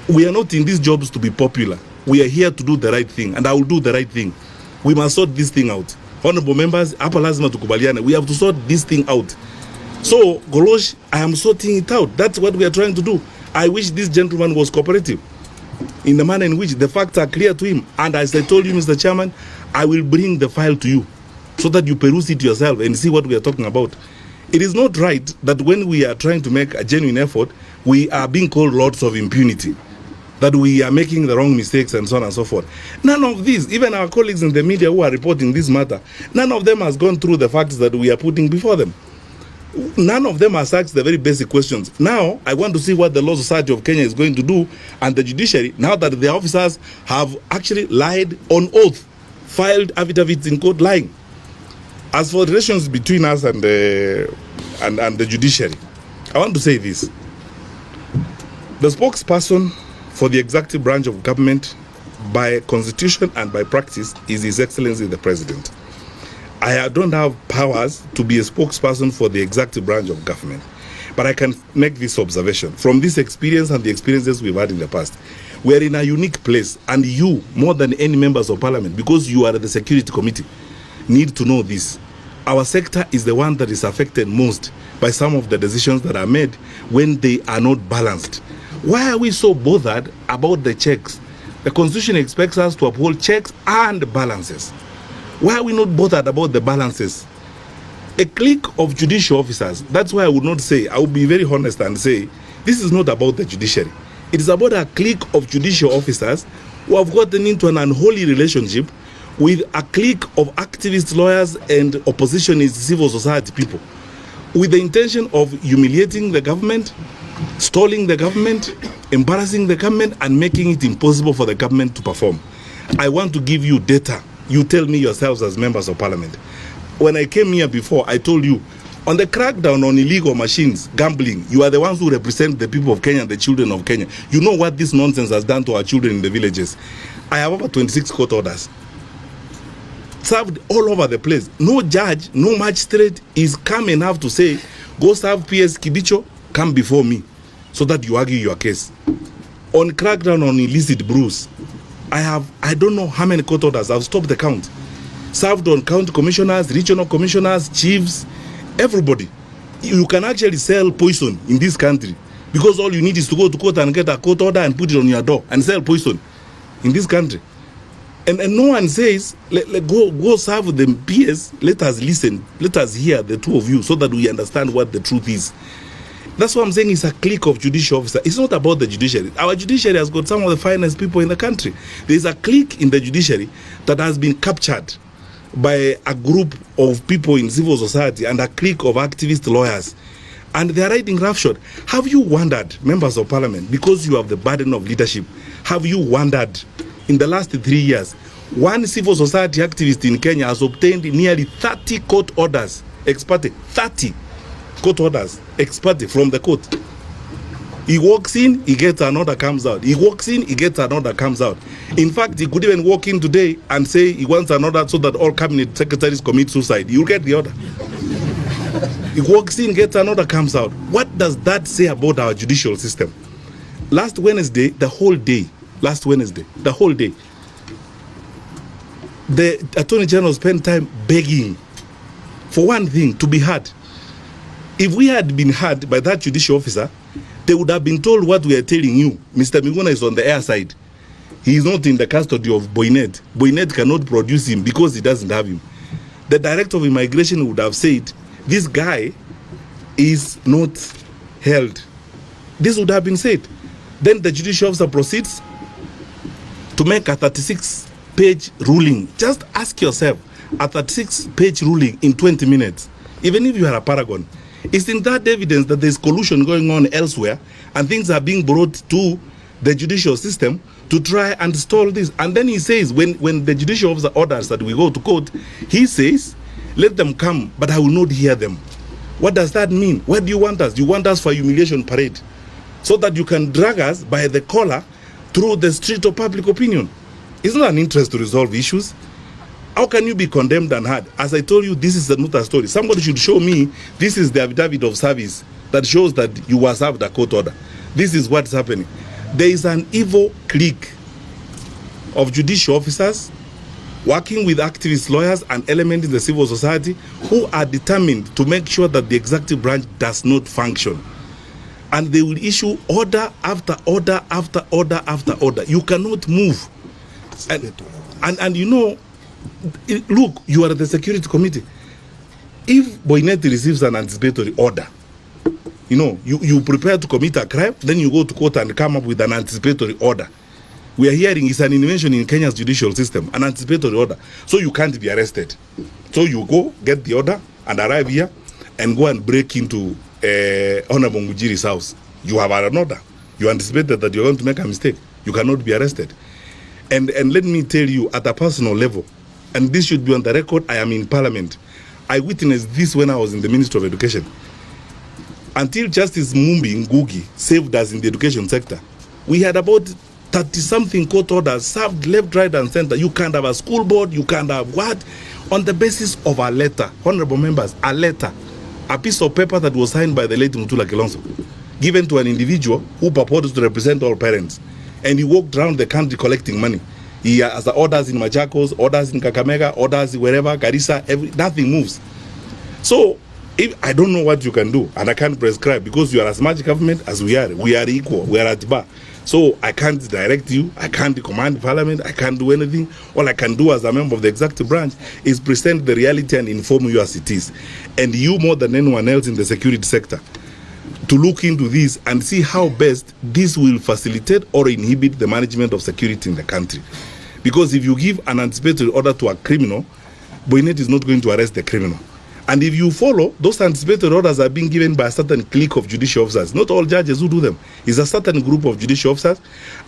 We are not in these jobs to be popular. We are here to do the right thing, and I will do the right thing. We must sort this thing out. Honorable members, hapa lazima tukubaliane. We have to sort this thing out. So, Golosh, I am sorting it out. That's what we are trying to do. I wish this gentleman was cooperative in the manner in which the facts are clear to him. And as I told you, Mr. Chairman, I will bring the file to you so that you peruse it yourself and see what we are talking about. It is not right that when we are trying to make a genuine effort, we are being called lords of impunity, that we are making the wrong mistakes and so on and so forth. None of these, even our colleagues in the media who are reporting this matter, none of them has gone through the facts that we are putting before them. None of them has asked the very basic questions. Now, I want to see what the Law Society of Kenya is going to do, and the judiciary, now that the officers have actually lied on oath, filed affidavits in court lying. As for the relations between us and the judiciary, I want to say this. The spokesperson for the executive branch of government by constitution and by practice is His Excellency the President. I don't have powers to be a spokesperson for the executive branch of government, but I can make this observation. From this experience and the experiences we've had in the past, we are in a unique place, and you, more than any members of parliament, because you are the security committee, need to know this. Our sector is the one that is affected most by some of the decisions that are made when they are not balanced. Why are we so bothered about the checks? The Constitution expects us to uphold checks and balances. Why are we not bothered about the balances? A clique of judicial officers, that's why I would not say, I would be very honest and say, this is not about the judiciary. It is about a clique of judicial officers who have gotten into an unholy relationship with a clique of activist lawyers and oppositionist civil society people, with the intention of humiliating the government, stalling the government, embarrassing the government, and making it impossible for the government to perform. I want to give you data. You tell me yourselves as members of parliament. When I came here before, I told you, on the crackdown on illegal machines, gambling, you are the ones who represent the people of Kenya, the children of Kenya. You know what this nonsense has done to our children in the villages. I have over 26 court orders, served all over the place. No judge, no magistrate is calm enough to say, go serve PS Kibicho, come before me, so that you argue your case. On crackdown on illicit brews, I don't know how many court orders. I've stopped the count. Served on county commissioners, regional commissioners, chiefs, everybody. You can actually sell poison in this country, because all you need is to go to court and get a court order and put it on your door and sell poison in this country. And no one says, go serve the PS. Let us listen. Let us hear the two of you so that we understand what the truth is. That's what I'm saying. It's a clique of judicial officers. It's not about the judiciary. Our judiciary has got some of the finest people in the country. There's a clique in the judiciary that has been captured by a group of people in civil society and a clique of activist lawyers. And they are riding roughshod. Have you wondered, members of parliament, because you have the burden of leadership, have you wondered, in the last 3 years, one civil society activist in Kenya has obtained nearly 30 court orders, ex parte, 30 court orders, ex parte, from the court. He walks in, he gets an order, comes out. He walks in, he gets an order, comes out. In fact, he could even walk in today and say he wants an order so that all cabinet secretaries commit suicide. You'll get the order. He walks in, gets an order, comes out. What does that say about our judicial system? Last Wednesday, the whole day, the Attorney General spent time begging for one thing, to be heard. If we had been heard by that judicial officer, they would have been told what we are telling you. Mr. Miguna is on the air side. He is not in the custody of Boynet. Boynet cannot produce him because he doesn't have him. The director of immigration would have said, this guy is not held. This would have been said. Then the judicial officer proceeds to make a 36-page ruling. Just ask yourself, a 36-page ruling in 20 minutes, even if you are a paragon, isn't that evidence that there's collusion going on elsewhere and things are being brought to the judicial system to try and stall this? And then he says, when the judicial officer orders that we go to court, he says, let them come, but I will not hear them. What does that mean? Where do you want us? You want us for humiliation parade, so that you can drag us by the collar through the street of public opinion. It's not an interest to resolve issues. How can you be condemned and heard? As I told you, this is not a story. Somebody should show me, this is the affidavit of service that shows that you were served a court order. This is what's happening. there is an evil clique of judicial officers working with activist lawyers and elements in the civil society who are determined to make sure that the executive branch does not function. And they will issue order after order after order after order. You cannot move. And you know, look, you are the security committee. If Boineti receives an anticipatory order, you know, you prepare to commit a crime, then you go to court and come up with an anticipatory order. We are hearing it's an invention in Kenya's judicial system, an anticipatory order. So you can't be arrested. So you go, get the order, and arrive here, and go and break into Honorable Ngujiri's house. You have an order. You anticipated that you're going to make a mistake. You cannot be arrested. And let me tell you, at a personal level, and this should be on the record, I am in Parliament. I witnessed this when I was in the Ministry of Education. Until Justice Mumbi Ngugi saved us in the education sector, we had about 30-something court orders served left, right, and center. You can't have a school board, you can't have what? On the basis of a letter, honorable members, a letter, a piece of paper that was signed by the late Mutula Kilonzo, given to an individual who purported to represent all parents. And he walked around the country collecting money. He has orders in Machakos, orders in Kakamega, orders wherever, Garissa, nothing moves. So, I don't know what you can do, and I can't prescribe, because you are as much government as we are. We are equal, we are at bar. So I can't direct you, I can't command Parliament, I can't do anything. All I can do as a member of the executive branch is present the reality and inform you as it is. And you, more than anyone else in the security sector, to look into this and see how best this will facilitate or inhibit the management of security in the country. Because if you give an anticipatory order to a criminal, Boynet is not going to arrest the criminal. And if you follow, those anticipatory orders are being given by a certain clique of judicial officers. Not all judges who do them. It's a certain group of judicial officers,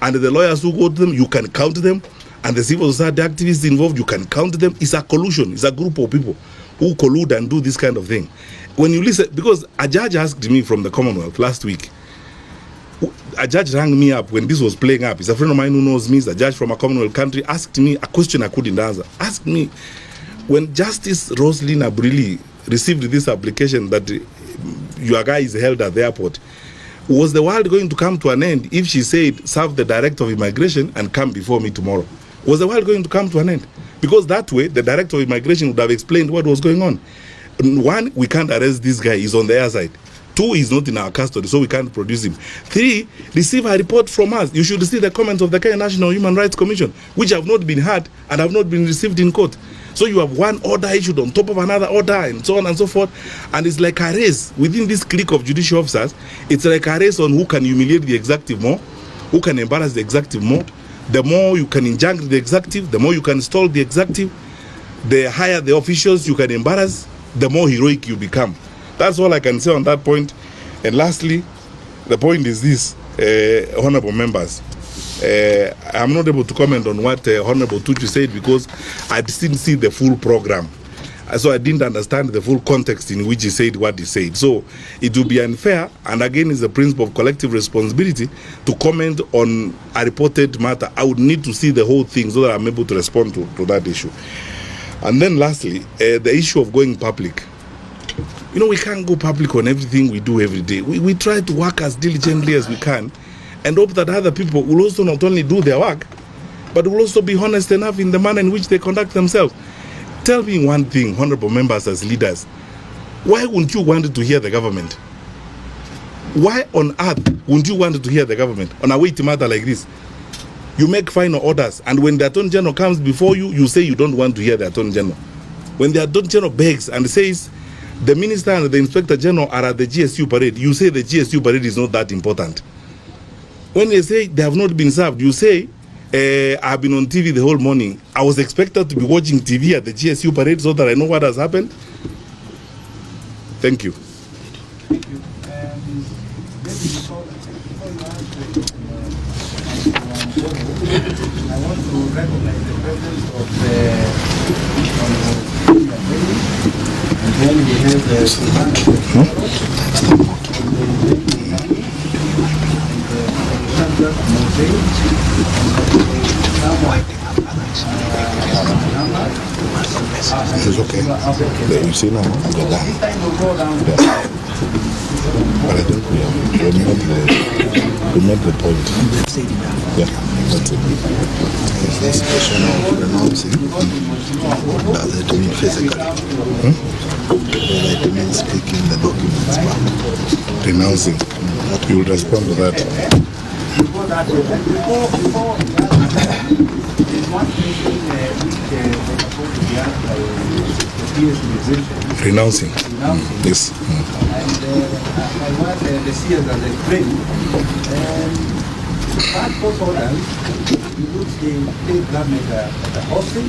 and the lawyers who go to them, you can count them, and the civil society activists involved, you can count them. It's a collusion. It's a group of people who collude and do this kind of thing. When you listen, because a judge asked me from the Commonwealth last week, a judge rang me up when this was playing up. He's a friend of mine who knows me. He's a judge from a Commonwealth country. Asked me a question I couldn't answer. Asked me, when Justice Roslyn Abrili received this application that your guy is held at the airport, was the world going to come to an end if she said, serve the director of immigration and come before me tomorrow? Was the world going to come to an end? Because that way, the director of immigration would have explained what was going on. One, we can't arrest this guy. He's on the air side. Two, he's not in our custody, so we can't produce him. Three, receive a report from us. You should see the comments of the Kenya National Human Rights Commission, which have not been heard and have not been received in court. So you have one order issued on top of another order, and so on and so forth. And it's like a race within this clique of judicial officers. It's like a race on who can humiliate the executive more, who can embarrass the executive more. The more you can injunct the executive, the more you can stall the executive, the higher the officials you can embarrass, the more heroic you become. That's all I can say on that point. And lastly, the point is this, honorable members. I'm not able to comment on what Honorable Tuchu said because I didn't see the full program. So I didn't understand the full context in which he said what he said. So it would be unfair, and again it's the principle of collective responsibility, to comment on a reported matter. I would need to see the whole thing so that I'm able to respond to that issue. And then lastly, the issue of going public. You know, we can't go public on everything we do every day. We try to work as diligently as we can and hope that other people will also not only do their work, but will also be honest enough in the manner in which they conduct themselves. Tell me one thing, honorable members as leaders, why wouldn't you want to hear the government? Why on earth wouldn't you want to hear the government on a weighty matter like this? You make final orders, and when the Attorney General comes before you, you say you don't want to hear the Attorney General. When the Attorney General begs and says the Minister and the Inspector General are at the GSU parade, you say the GSU parade is not that important. When they say they have not been served, you say, I've been on TV the whole morning. I was expected to be watching TV at the GSU parade so that I know what has happened. Thank you. Thank you. Before I want to recognize the presence of the and then we have This is okay. You see now, I'm done. But I think we have We made the point. Yeah, that's it. This question of renouncing, does it mean physically? Does it mean speaking the documents back? Renouncing. You will respond to that. Before that, before there's one thing which Renouncing. Yes. And I want the seers as a friend. And passport holders, you look the state government as a hosting,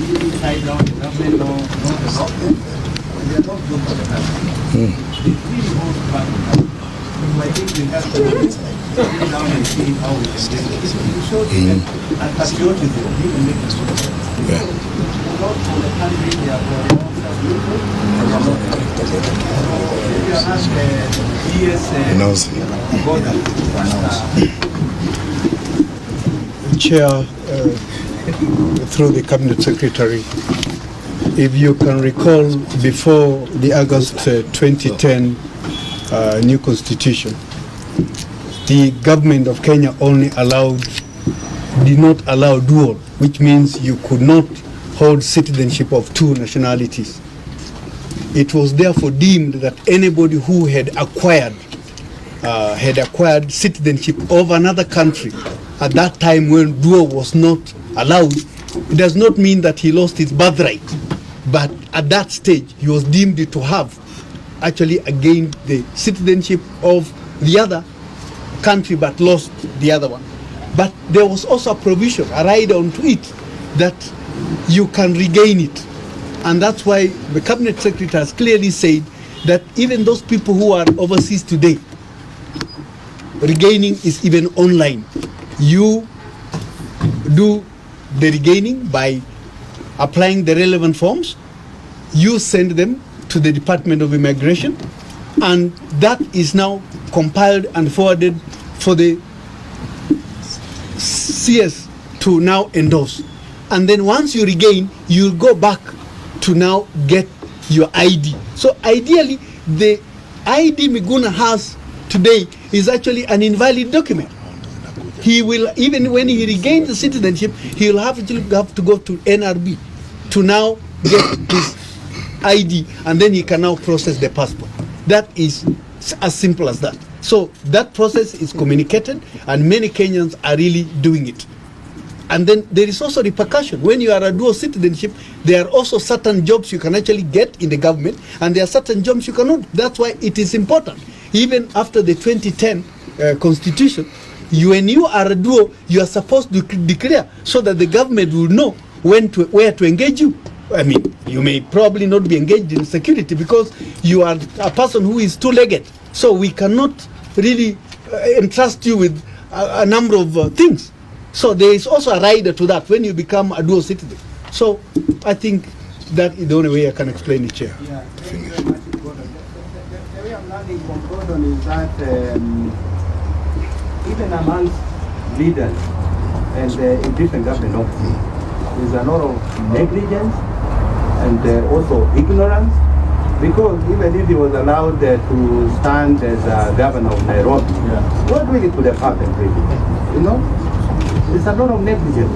really tie down the government law, not the government, and they are not good for the country. They really want to find the country. So I think we have to sit down and see how we can get it. We show them and patriotism, we can make it. Yeah. Not for the country, they are for their own people, and they are not. If you ask Renouncing. Chair, through the Cabinet Secretary, if you can recall, before the August 2010 new constitution, the government of Kenya only did not allow dual, which means you could not hold citizenship of two nationalities. It was therefore deemed that anybody who had acquired citizenship of another country at that time when dual was not allowed, it does not mean that he lost his birthright, but at that stage he was deemed to have actually gained the citizenship of the other country but lost the other one. But there was also a provision, a rider onto it, that you can regain it. And that's why the Cabinet Secretary has clearly said that even those people who are overseas today, regaining is even online. You do the regaining by applying the relevant forms, you send them to the Department of Immigration, and that is now compiled and forwarded for the CS to now endorse. And then once you regain, you'll go back to now get your ID. So ideally, the ID Miguna has today is actually an invalid document. He will, even when he regains the citizenship, he will have to go to NRB to now get his ID, and then he can now process the passport. That is as simple as that. So that process is communicated, and many Kenyans are really doing it. And then there is also repercussion. When you are a dual citizenship, there are also certain jobs you can actually get in the government, and there are certain jobs you cannot. That's why it is important. Even after the 2010 constitution, when you are a dual, you are supposed to declare so that the government will know where to engage you. I mean, you may probably not be engaged in security because you are a person who is two-legged. So we cannot really entrust you with a number of things. So there is also a rider to that when you become a dual citizen. So I think that is the only way I can explain it, Chair. Yeah, thank you very much. The way I'm landing conclusion is that even amongst leaders and in different government offices, there's a lot of negligence and also ignorance, because even if he was allowed to stand as a governor of Nairobi, what really could have happened really? You know? There's a lot of negligence.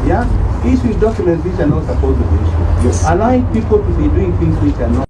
Yeah? Issue documents which are not supposed to be issued. Yes. Allowing people to be doing things which are not